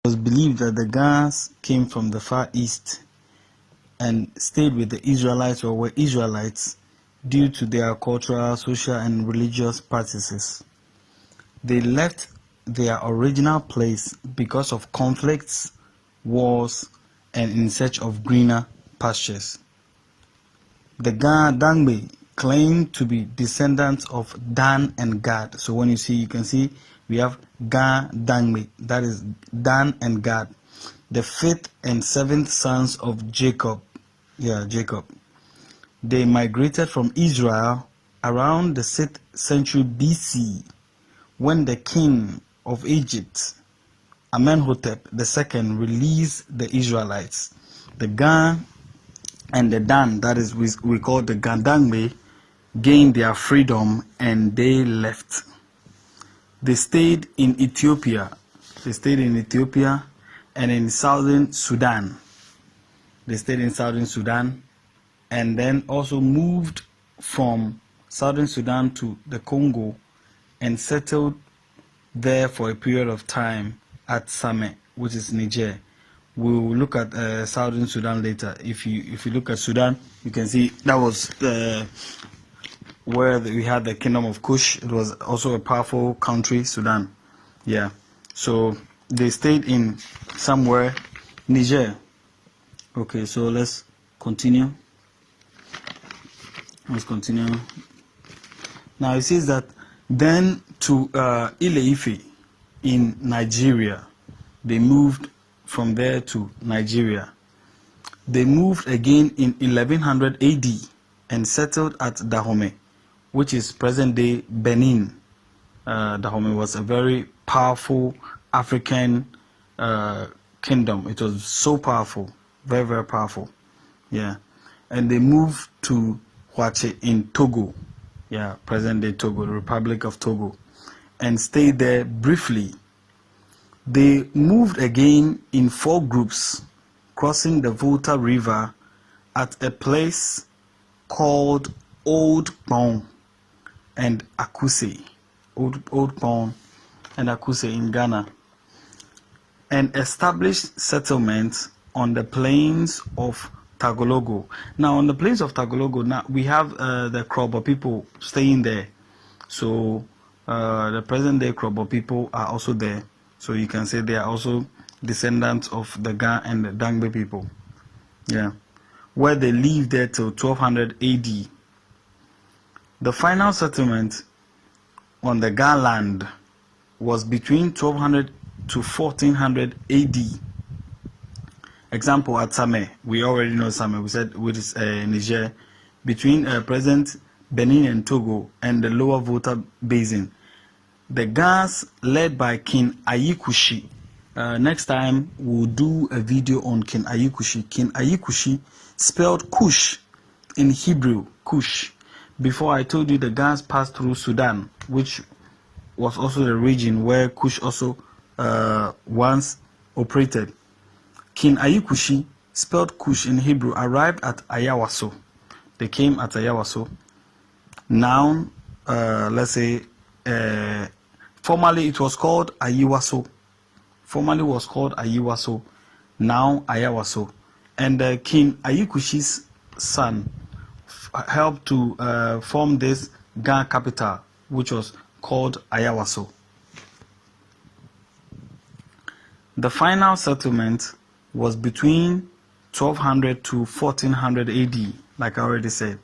It was believed that the Gans came from the Far East and stayed with the Israelites or were Israelites due to their cultural, social, and religious practices. They left their original place because of conflicts, wars, and in search of greener pastures. The Ga Dangme claim to be descendants of Dan and Gad. So when you can see we have Ga Dangme, that is Dan and Gad, the fifth and seventh sons of Jacob. Jacob. They migrated from Israel around the 6th century BC when the king of Egypt, Amenhotep II, released the Israelites. The Ga and the Dan, that is we call the Gandangme, gained their freedom and they left. They stayed in Ethiopia. And in southern Sudan. They stayed in southern Sudan and then also moved from southern Sudan to the Congo and settled there for a period of time at Same, which is Niger. We will look at southern Sudan later. If you look at Sudan, you can see that was where we had the Kingdom of Kush. It was also a powerful country, Sudan. Yeah. So they stayed in somewhere Niger. Okay, so let's continue. Now it says that then to Ile-Ife in Nigeria. They moved from there to Nigeria. They moved again in 1100 AD and settled at Dahomey, which is present-day Benin. Dahomey was a very powerful African kingdom. It was so powerful, very, very powerful. Yeah. And they moved to Huache in Togo. Yeah, present-day Togo, the Republic of Togo, and stayed there briefly. They moved again in 4 groups, crossing the Volta River at a place called Old Pong and Akuse. Old Pong and Akuse in Ghana, and established settlements on the plains of Tagologo. Now, on the plains of Tagologo, now we have the Krobo people staying there. So the present-day Krobo people are also there. So you can say they are also descendants of the Ga and the Dangbe people. Yeah, where they lived there till 1200 AD. The final settlement on the Ga land was between 1200 to 1400 AD. Example at Same, we already know Same, we said which is Niger, between present Benin and Togo and the lower Volta basin. The Gas led by King Ayikushi. Next time we'll do a video on King Ayikushi. King Ayikushi spelled Kush in Hebrew, Kush. Before I told you the Gas passed through Sudan, which was also the region where Kush also once operated. King Ayikushi, spelled Kush in Hebrew, arrived at Ayawaso. They came at Ayawaso. Now, let's say, formerly it was called Ayiwaso. Now Ayawaso. And King Ayikushi's son helped to form this Ga capital, which was called Ayawaso. The final settlement was between 1200 to 1400 AD, like I already said.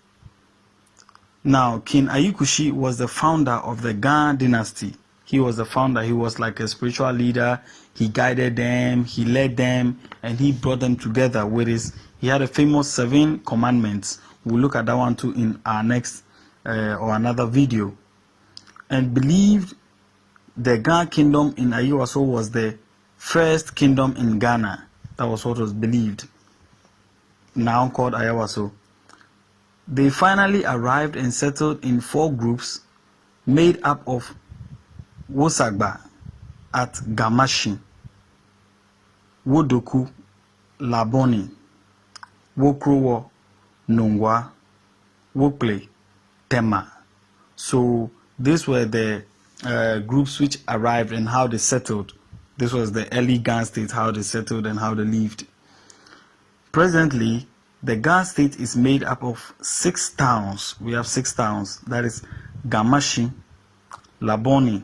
Now, King Ayikushi was the founder of the Ga dynasty. He was the founder. He was like a spiritual leader. He guided them, he led them, and he brought them together with he had a famous 7 commandments. We'll look at that one too in our next or another video. And believed the Ga kingdom in Ayawaso was the first kingdom in Ghana. That was what was believed, now called Ayawaso. They finally arrived and settled in 4 groups made up of Wosagba at Gamashi, Wodoku, Laboni, Wokrowo, Nungwa, Wokle, Tema. So these were the groups which arrived and how they settled This was the early Gan state, how they settled and how they lived. Presently, the Gan state is made up of 6 towns. We have 6 towns. That is Gamashi, Laboni,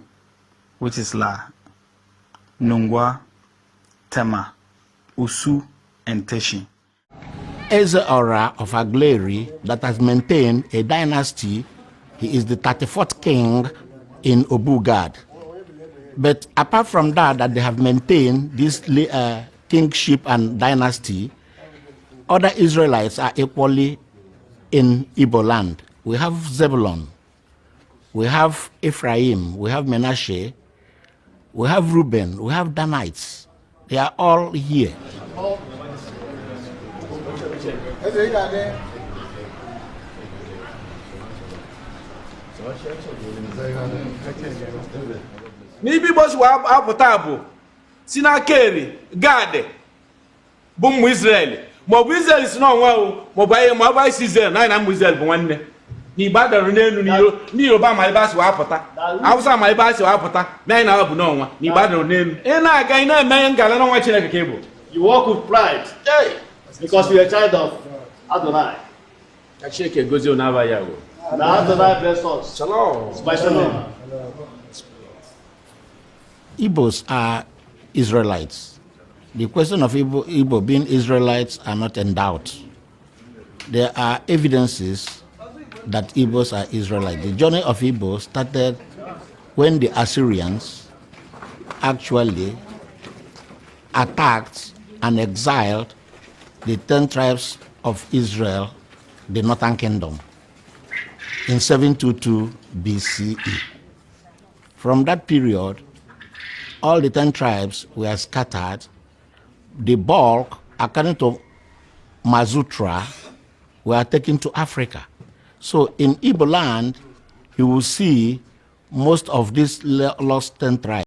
which is La, Nungwa, Tema, Usu, and Teshi. Eze-Ora of Agleri that has maintained a dynasty. He is the 34th king in Obugad. But apart from that they have maintained this kingship and dynasty, other Israelites are equally in Igbo land. We have Zebulun, we have Ephraim, we have Menashe, we have Reuben, we have Danites. They are all here. N'ibi bosi wa apụta bụ si n'aka eri Gad bụ ụmụ Israel ma ọ bụ Israel si n'ọnwa o ma ọ bụ anyị ma ọ bụ isi Israel na ụmụ Israel bụ nwanne n'Igbo adọrọ n'elu n'Yoruba ma ebe a si wa apụta Hausa ma ebe a si wa apụta na anyị na bụ n'ọnwa n'Igbo adọrọ n'elu ị na-aga ị na-eme ngala n'ọnwa Chineke ka ịbụ. You walk with pride because you're a child of Adonai. Ka Chineke gozie unu aba ya o. Now Adonai bless us. Shalom. Shalom. Igbos are Israelites. The question of Igbo being Israelites are not in doubt. There are evidences that Igbos are Israelites. The journey of Igbo started when the Assyrians actually attacked and exiled the 10 tribes of Israel, the Northern Kingdom, in 722 BCE. From that period, all the 10 tribes were scattered. The bulk, according to Mazutra, were taken to Africa. So in Igbo land, you will see most of these lost 10 tribes.